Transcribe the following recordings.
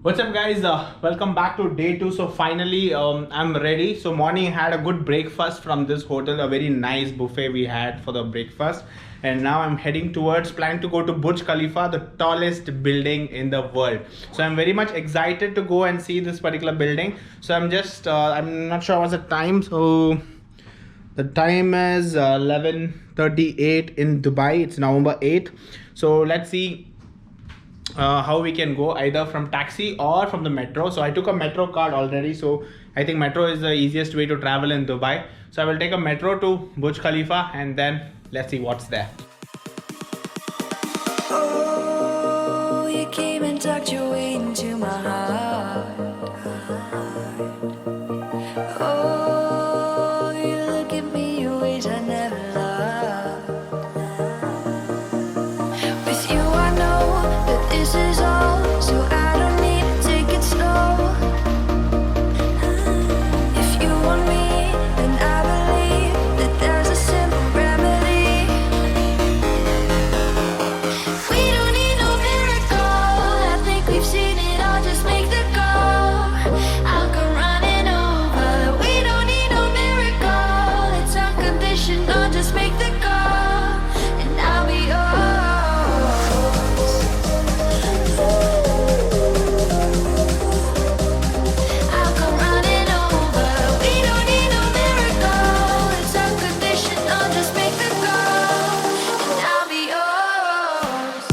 What's up, guys? Welcome back to day two. So finally, I'm ready. So morning I had a good breakfast from this hotel, a very nice buffet we had for the breakfast, and now I'm heading towards planning to go to Burj Khalifa, the tallest building in the world. So I'm very much excited to go and see this particular building. So I'm not sure what's the time. So the time is 11:38 in Dubai. It's November 8th. So let's see how we can go, either from taxi or from the metro. So I took a metro card already, so I think metro is the easiest way to travel in Dubai. So I will take a metro to Burj Khalifa and then let's see what's there. Oh, you came and tucked your way into my heart. Oh, you look at me in ways I never loved. With you I know that this is all, so I don't need to take it slow. If you want me, then I believe that there's a simple remedy. We don't need no miracle, I think we've seen it all, just make the call. I'll come running over. We don't need no miracle, it's unconditional, just make the call, and I'll be yours. I'll come running over. We don't need no miracle, it's unconditional, just make the call, and I'll be yours.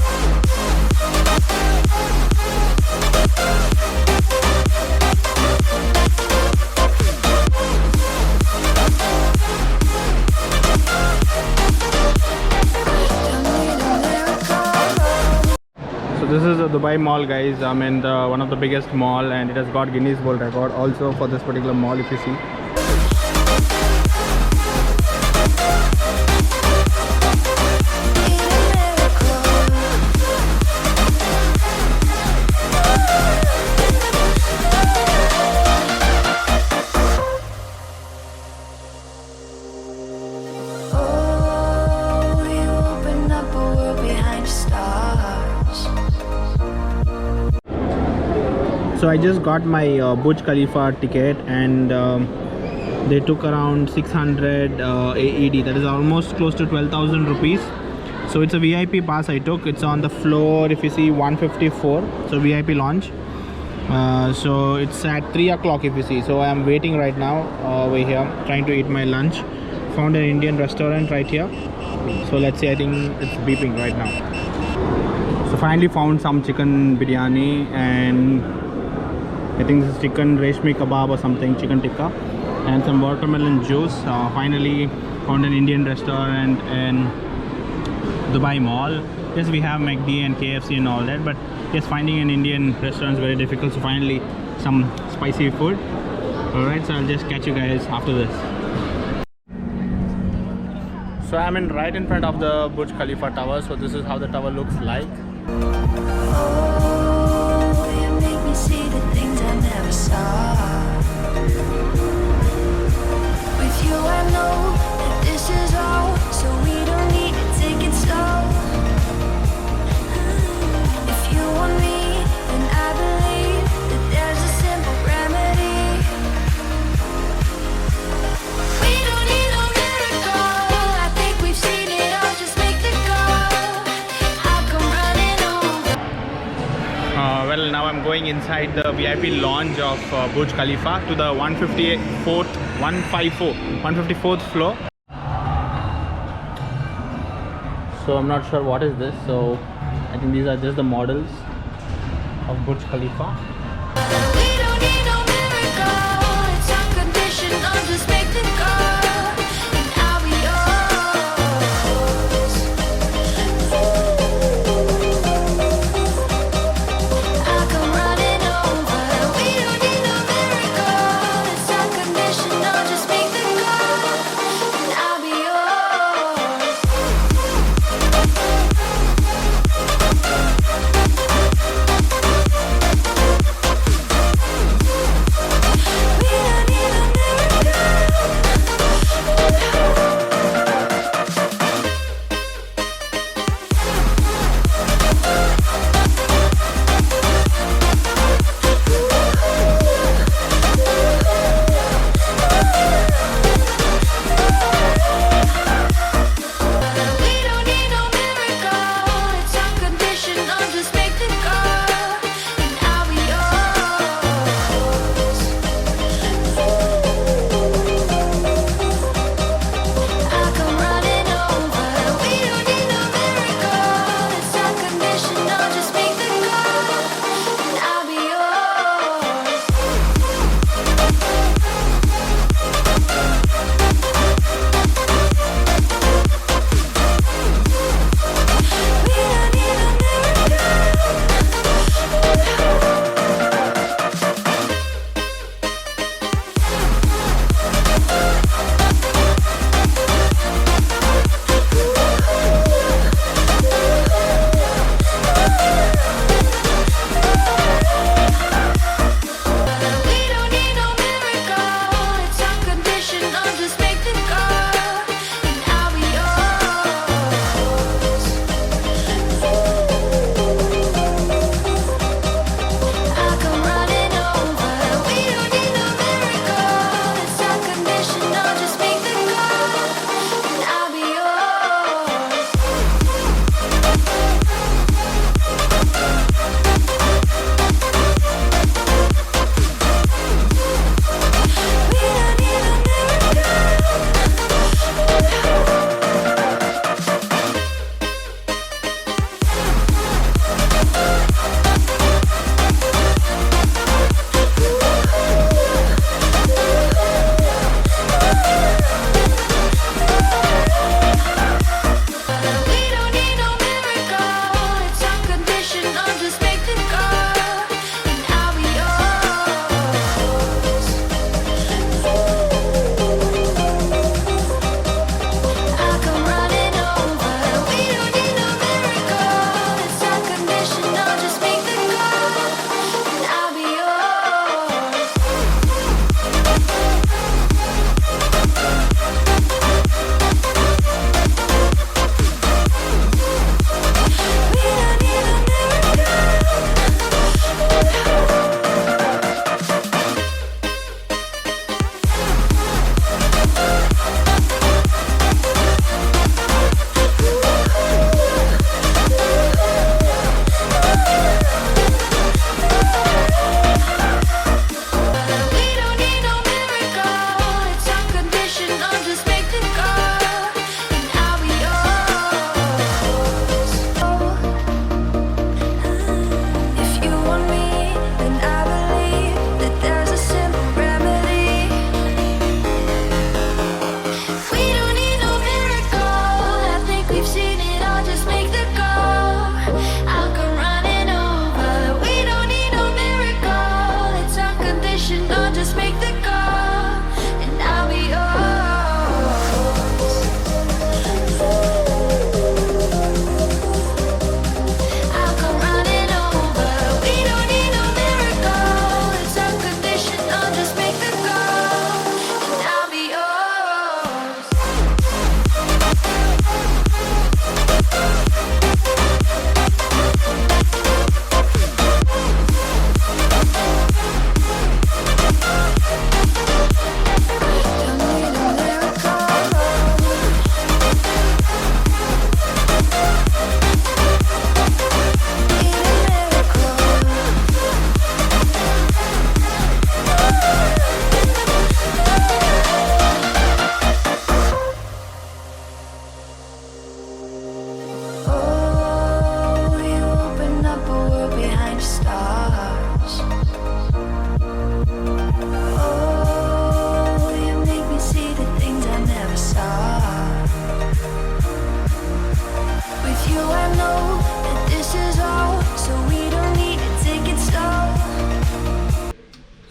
Don't need a miracle. So this is the Dubai Mall, guys. I'm in one of the biggest mall, and it has got Guinness World Record also for this particular mall, if you see. Oh, you open up a world behind stars. So I just got my Burj Khalifa ticket, and they took around 600 AED, that is almost close to 12,000 rupees. So it's a VIP pass I took. It's on the floor, if you see, 154. So VIP launch. So it's at 3 o'clock, if you see. So I'm waiting right now over here, trying to eat my lunch. Found an Indian restaurant right here. So let's see, I think it's beeping right now. So finally found some chicken biryani, and I think this is chicken reshmi kebab or something, chicken tikka, and some watermelon juice. Finally found an Indian restaurant in Dubai Mall. Yes, we have McD and KFC and all that, but yes, finding an Indian restaurant is very difficult. So finally some spicy food. Alright, so I'll just catch you guys after this. So I'm right in front of the Burj Khalifa tower. So this is how the tower looks like. Oh, you make me see the things I never saw. With you I know that this is all, so we don't need to take it slow. If you want me, then I believe that there's a simple remedy. We don't need no miracle, I think we've seen it all, just make the call. I'll come running over. Well, now I'm going inside the VIP lounge of Burj Khalifa to the 154th floor. So I'm not sure what is this. So I think these are just the models of Burj Khalifa. We don't need no miracle, it's unconditional, just make the call, and I'll be yours. I'll come running over. We don't need no miracle, it's unconditional, just make the call, and I'll be yours. We don't need a miracle.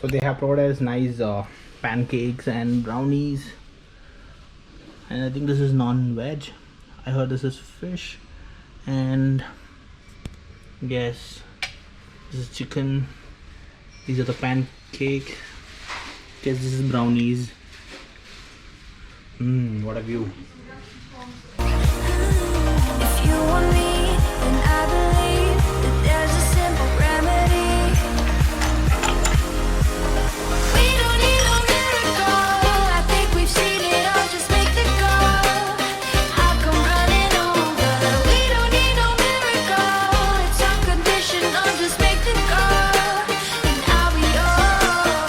So they have provided us nice pancakes and brownies, and I think this is non-veg. I heard this is fish, and yes, this is chicken. These are the pancake. Guess this is brownies. What a view. If you want me, then I believe that there's a simple remedy. We don't need no miracle. I think we've seen it all. Just make the call. I'll come running over. We don't need no miracle. It's unconditional. Just make the call, and I'll be yours.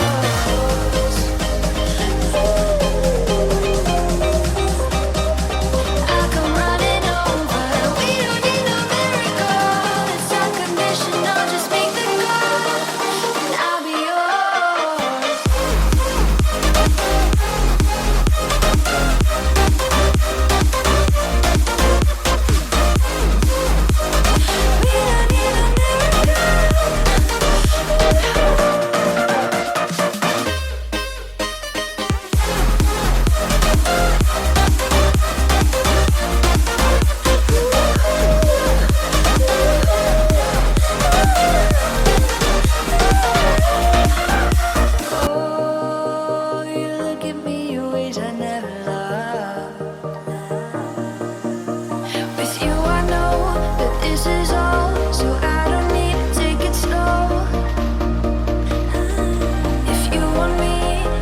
I'll come running over. We don't need no miracle. It's unconditional. Just make the call, and I'll be yours. We don't need no Oh, you look at me in ways I never loved. With you, I know that this is all, so I don't need to take it slow. If you want me,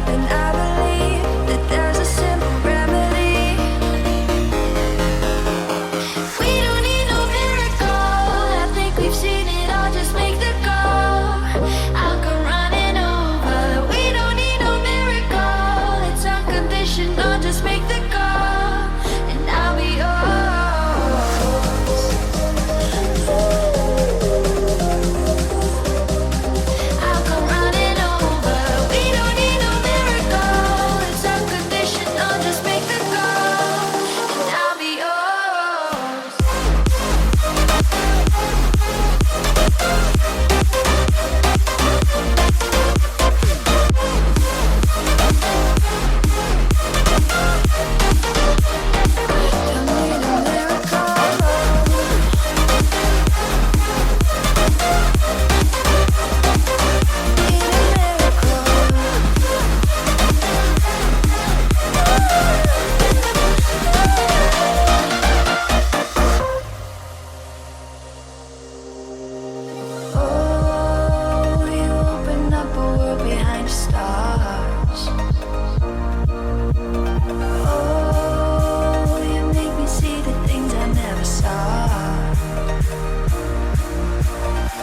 then I believe that there's a simple remedy. We don't need no miracle. I think we've seen it all. Just make the call. I'll come running over. We don't need no miracle. It's unconditional. Just make the call, and I'll be yours. I'll come running over. We don't need no miracle. It's unconditional. Just make the call, and I'll be yours. Don't need a miracle. Need a Oh, you open up a world behind the stars. Oh, you make me see the things I never saw.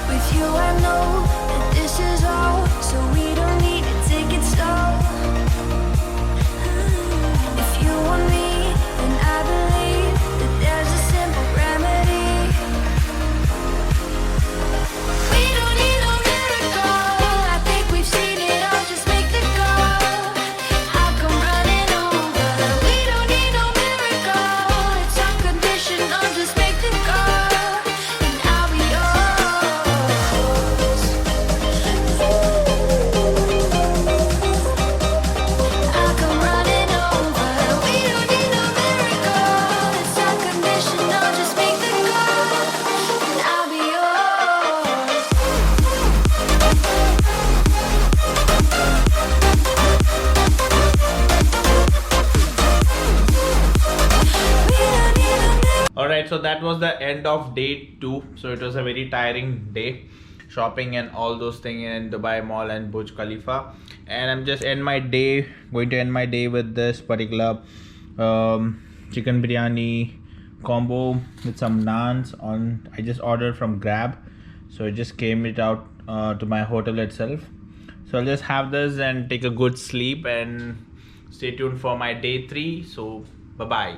With you, I know that this is all, so we don't need to take it slow. If you want me, then I believe that there's a simple remedy. We don't need no miracle. I think we've seen it all. Just make the call. I'll come running over. We don't need no miracle. It's unconditional. Just make the call, and I'll be yours. I'll come running over. We don't need no miracle. It's unconditional. Just make the call, and I'll be yours. We don't need no miracle. Alright, so that was the end of day 2. So it was a very tiring day, shopping and all those things in Dubai Mall and Burj Khalifa. And I'm just going to end my day with this particular chicken biryani combo with some naans on. I just ordered from Grab, so it just came out to my hotel itself. So I'll just have this and take a good sleep, and stay tuned for my day 3. So bye bye.